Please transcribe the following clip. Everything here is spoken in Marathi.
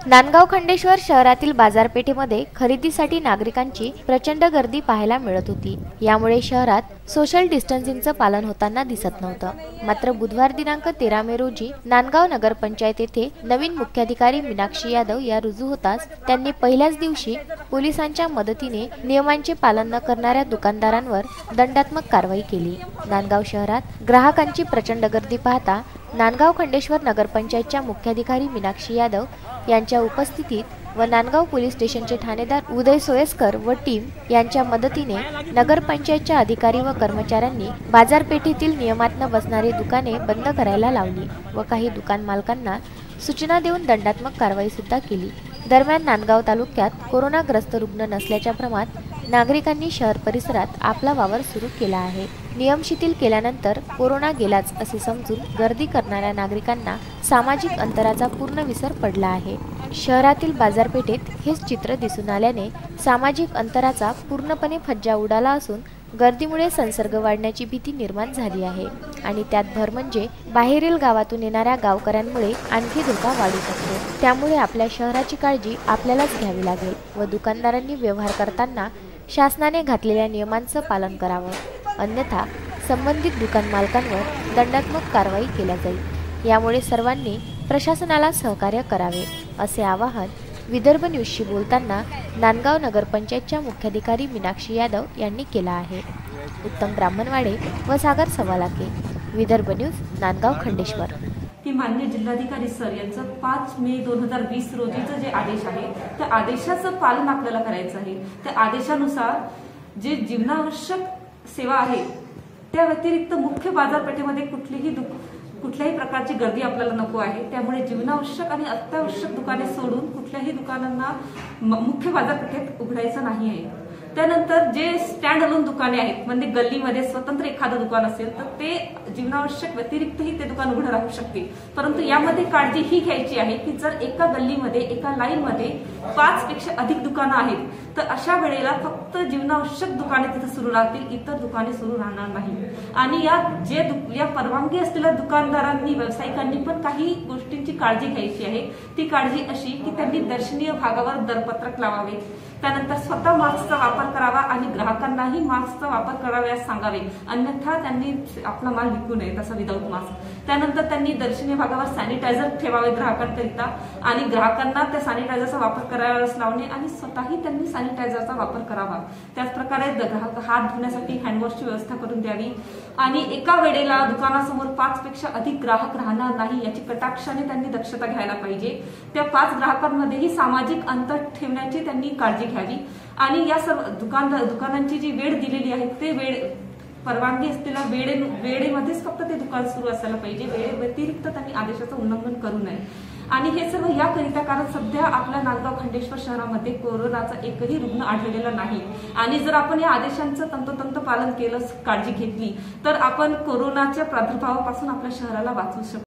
नांदगाव खंडेश्वर शहरातील बाजारपेठेमध्ये खरेदीसाठी नागरिकांची प्रचंड गर्दी पाहायला मिळत होती। यामुळे शहरात सोशल डिस्टन्सिंगचं पालन होताना दिसत नव्हतं। मात्र बुधवार दिनांक 13 मे रोजी नांदगाव नगरपंचायत येथे नवीन मुख्याधिकारी मीनाक्षी यादव या रुजू होताच त्यांनी पहिल्याच दिवशी पोलिसांच्या मदतीने नियमांचे पालन न करणाऱ्या दुकानदारांवर दंडात्मक कारवाई केली। नांदगाव शहरात ग्राहकांची प्रचंड गर्दी पाहता नांदगाव खंडेश्वर नगरपंचायतच्या मुख्याधिकारी मीनाक्षी यादव यांच्या उपस्थितीत व नांदगाव पोलीस स्टेशनचे ठाणेदार उदय सोयस्कर व टीम यांच्या मदतीने नगरपंचायतच्या अधिकारी व कर्मचाऱ्यांनी बाजारपेठेतील नियमात न बसणारी दुकाने बंद करायला लावली व काही दुकान मालकांना सूचना देऊन दंडात्मक कारवाई सुद्धा केली। दरम्यान नांदगाव तालुक्यात कोरोनाग्रस्त रुग्ण नसल्याच्या भ्रमात नागरिकांनी शहर परिसरात आपला वावर सुरू केला आहे। नियम शिथिल केल्यानंतर कोरोना गेलाच असे समजून गर्दी करणाऱ्या नागरिकांना सामाजिक अंतराचा पूर्ण विसर पडला आहे। शहरातील बाजारपेठेत हेच चित्र दिसून आल्याने सामाजिक अंतराचा पूर्णपणे फज्जा उडाला असून गर्दीमुळे संसर्ग वाढण्याची भीती निर्माण झाली आहे आणि त्यात भर म्हणजे बाहेरील गावातून येणाऱ्या गावकऱ्यांमुळे आणखी धोका वाढू शकतो। त्यामुळे आपल्या शहराची काळजी आपल्यालाच घ्यावी लागेल व दुकानदारांनी व्यवहार करताना शासनाने घातलेल्या नियमांचं पालन करावं, अन्यथा संबंधित दुकान मालकांवर दंडात्मक कारवाई केली जाईल। यामुळे सर्वांनी प्रशासनाला सहकार्य करावे असे आवाहन विदर्भ न्यूजशी बोलताना नांदगाव नगरपंचायतच्या मुख्याधिकारी मीनाक्षी यादव यांनी केला आहे। उत्तम ब्राह्मणवाडे व सागर सवालाके, विदर्भ न्यूज, नांदगाव खंडेश्वर। की माननीय जिल्हाधिकारी सर यांचं 5 मे 2020 रोजीचं जे आदेश आहे त्या आदेशाचं पालन आपल्याला करायचं आहे। त्या आदेशानुसार जे जीवनावश्यक सेवा आहे त्या व्यतिरिक्त मुख्य बाजारपेठेमध्ये कुठल्याही प्रकारची गर्दी आपल्याला नको आहे। त्यामुळे जीवनावश्यक आणि अत्यावश्यक दुकाने सोडून कुठल्याही दुकानांना मुख्य बाजारपेठेत उघडायचं नाही आहे। त्यानंतर जे स्टँड अलोन दुकाने आहेत म्हणजे गल्लीमध्ये स्वतंत्र एखादं दुकान असेल तर ते जीवनावश्यक व्यतिरिक्तही ते दुकान उघडं राहू शकते। परंतु यामध्ये काळजी ही घ्यायची आहे की जर एका गल्लीमध्ये एका लाईनमध्ये 5 पेक्षा अधिक दुकानं आहेत तर अशा वेळेला फक्त जीवनावश्यक दुकाने तिथे सुरू राहतील, इतर दुकाने सुरू राहणार नाही। आणि या परवानगी असलेल्या दुकानदारांनी व्यावसायिकांनी पण काही गोष्टींची काळजी घ्यायची आहे। ती काळजी अशी की त्यांनी दर्शनीय भागावर दरपत्रक लावावे, त्यानंतर स्वतः मास्कचा वापर करावा आणि ग्राहकांनाही मास्कचा वापर कराव्यास सांगावे, अन्यथा त्यांनी आपला माल विकू नये तसा विदाऊट मास्क। त्यानंतर त्यांनी दर्शनीय भागावर सॅनिटायझर ठेवावे ग्राहकांकरिता आणि ग्राहकांना त्या सॅनिटायझरचा वापर करावयास लावणे आणि स्वतःही त्यांनी सॅनिटायझरचा वापर करावा। त्याचप्रकारे ग्राहक हात धुण्यासाठी हँडवॉशची व्यवस्था करून द्यावी आणि एका वेळेला दुकानासमोर 5 पेक्षा अधिक ग्राहक राहणार नाही याची कटाक्षाने त्यांनी दक्षता घ्यायला पाहिजे। त्या 5 ग्राहकांमध्येही सामाजिक अंतर ठेवण्याची त्यांनी काळजी घ्यावी आणि या सर्व दुकानांची जी वेळ दिलेली आहे ते वेळ परवानगी असलेल्या वेळेमध्येच फक्त ते दुकान सुरू असायला पाहिजे, वेळे व्यतिरिक्त त्यांनी आदेशाचं उल्लंघन करू नये। आणि हे सर्व याकरिता कारण सध्या आपल्या नांदगाव खंडेश्वर शहरामध्ये कोरोनाचा एकही रुग्ण आढळलेला नाही आणि जर आपण या आदेशांचं तंतोतंत पालन केलं, काळजी घेतली तर आपण कोरोनाच्या प्रादुर्भावापासून आपल्या शहराला वाचवू शकतो।